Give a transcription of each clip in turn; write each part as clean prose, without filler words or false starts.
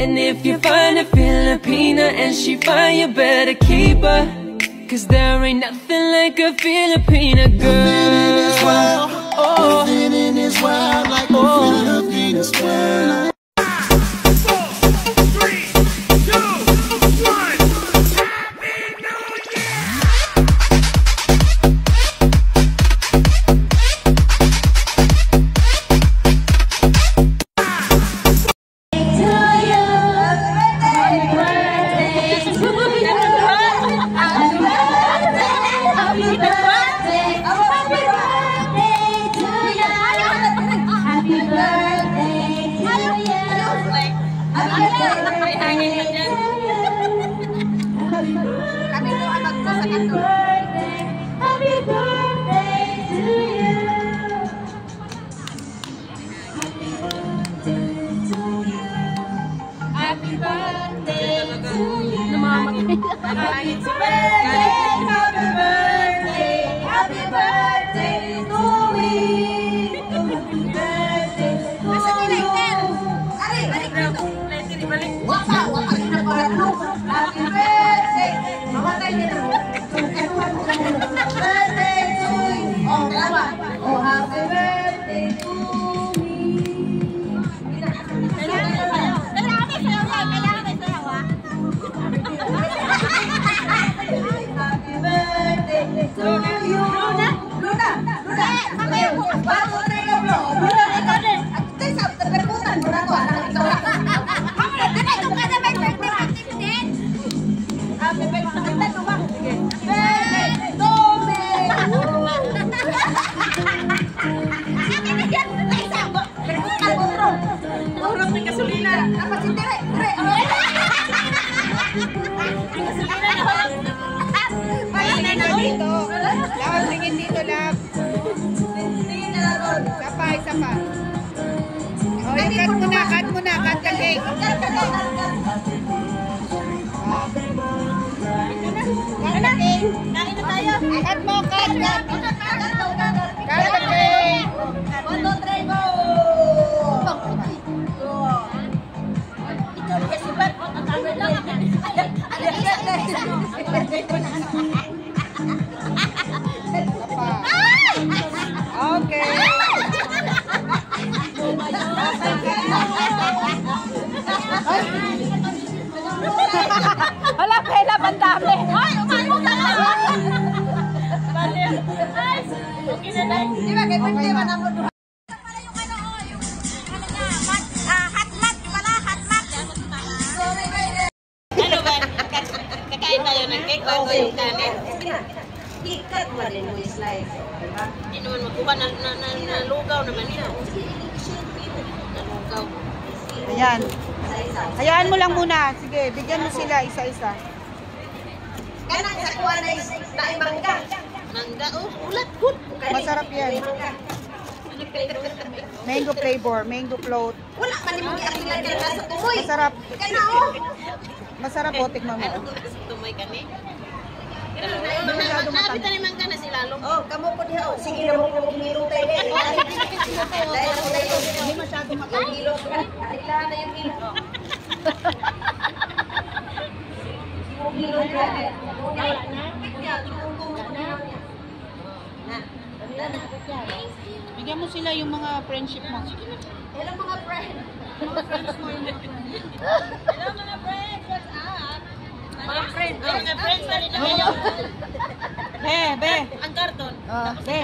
And if you find a Filipina and she fine, you better keep her. Cause there ain't nothing like a Filipina girl. Oh, Living is wild like a Filipina swell. Wala, pela, bandami. Ay, umano ka na. Okay na na. Di ba, kay birthday man ako. Pala yung ano, hot mat pala, hot mat. Ano ba? Kakain tayo ng cake bago yung kanin. Ikat ba din mo is life? Hindi naman magkuha na lugaw naman niya. Nalugaw. Ayan. Hayaan mo lang muna. Sige, bigyan mo sila isa-isa. Kanang sa kuha na mangga. Mangga, ulat good. Masarap yan. Mango flavor, mango float. Wala man yung giakilan ka sa tumoy. Masarap. Kana oh. Masarap po, tikman mo. Sa tumoy kani. Nakapita ni mangga na sila long. Oh, kamo po diha. Sige na mo kung hiro tayo din. Hindi masyado mag-hilo. Kailangan na yung hilo. Hilo Bigyan mo sila yung mga friendship mo. Hello mga friend. Hello mga friends. What's up? Mga friend. Mga friends na rin naman. Be. Ang karton. Be.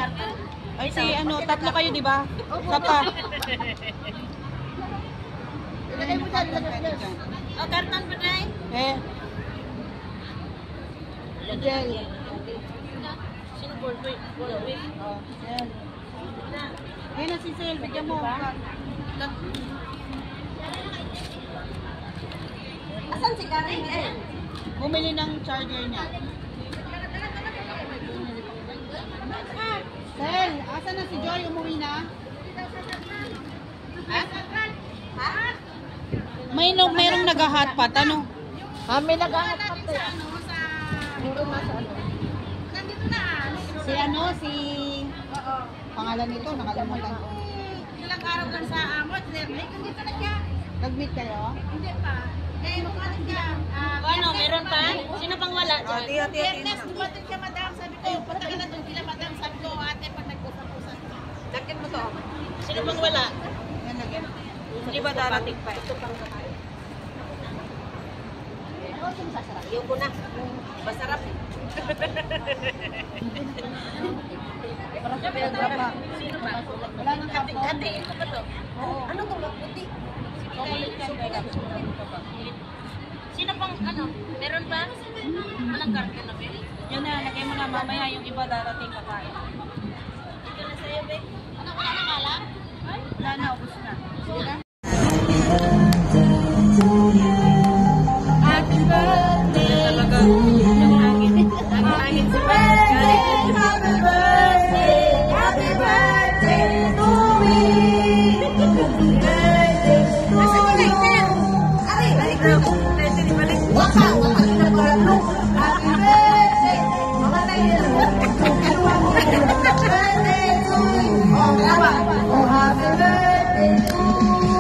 Ay si ano, tatlo kayo, di ba? Sapa. Ilagay mo dyan. O, karton pa na Eh. Gel. Sino board? Yan. Ayun na si Sel, bigyan mo. Asan si Karen? Bumili ng charger niya. Sel, asan na si Joy? Umuwi na? Ha? Mayroong nag-hotpot, ano? May nag-hotpot eh. Si ano, si... Pangalan nito, nakalimutan ko. Ilang araw lang sa amot, nandito na siya. Nag-meet kayo? Hindi pa. Sino pang wala? Tiyo. Ernest, dumating ka madam. Sabi ko, punta ka na doon kila madam. Sabi ko, ate, pag nagkusap-kusap ka. Lakit mo to. Sino pang wala? Yan, lagyan. Hindi ba darating pa? Ito pang wala. Ayaw ko na. Masarap. Sino ba? Wala nang kapo. Ate, ito ba to? Ano to? Puti. Sino pang ano? Meron ba? Anong karton na ba? Yan na, lagay mo na mamaya yung iba darating kakain. Ito na sa'yo, Bek. Ano, wala na kala? Wala na, ubos na. Happy birthday! Talaga. Yung hangin. Ang hangin sa birthday. Happy birthday! Happy birthday to me! Kasi ko lang ito. Aray, balik na. Waka na pala. Happy birthday! Mga na yun. Happy birthday to me! Oh, lawa. Oh, happy birthday to me!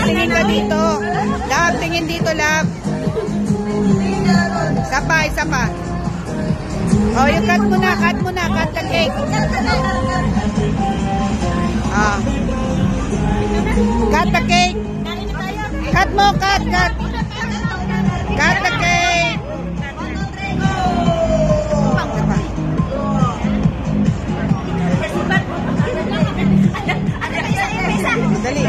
Tingin ka dito. Lab, tingin dito, Lab. Isa pa. Oh, yung cut mo na, cut the cake. Ah. Cut the cake. Cut mo, cut. Cut the cake. Dali.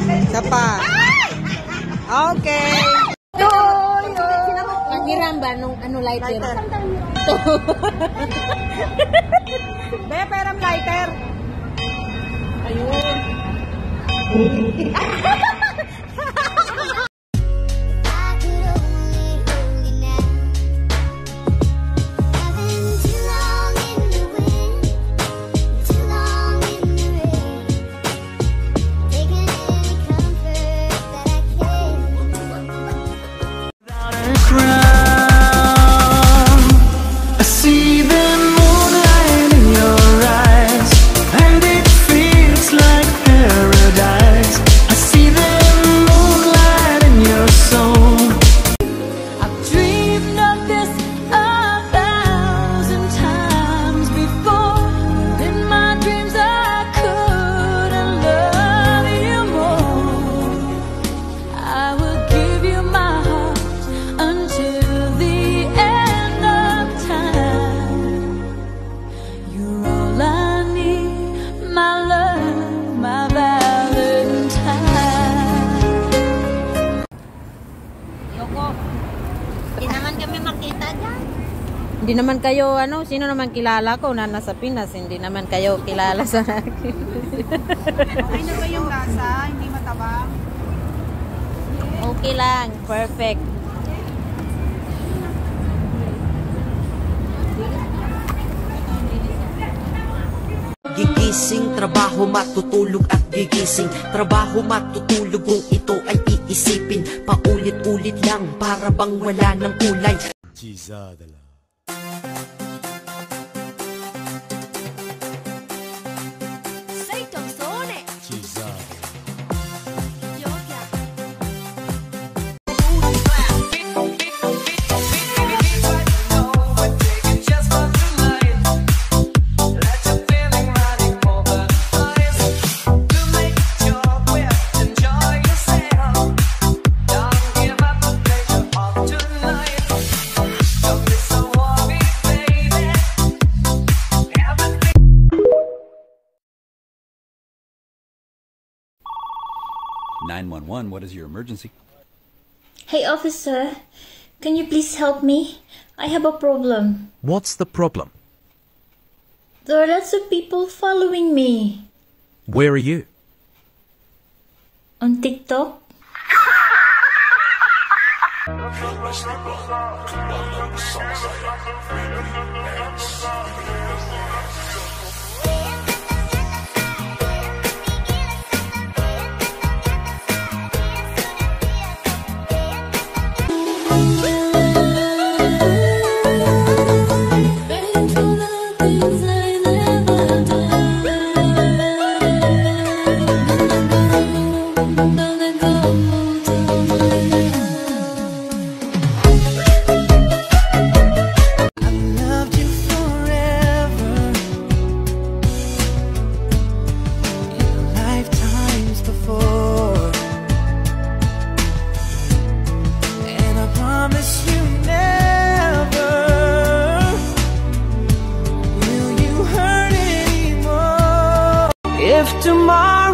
Isa pa. Okay. Naghiram ba nung ano lighter? Be, peram lighter. Ayun. Hindi naman kami makita dyan. Hindi naman kayo, sino naman kilala ko na nasa Pinas, hindi naman kayo kilala sa akin. Okay na ba yung lasa? Hindi matabang? Okay lang, perfect. Gigising, trabaho, matutulog at gigising. Trabaho, matutulog kung ito ay iisipin. Paulit-ulit lang para bang wala ng kulay. Chizadala. Chizadala. What is your emergency? Hey officer, can you please help me? I have a problem. What's the problem? There are lots of people following me. Where are you? On TikTok? If tomorrow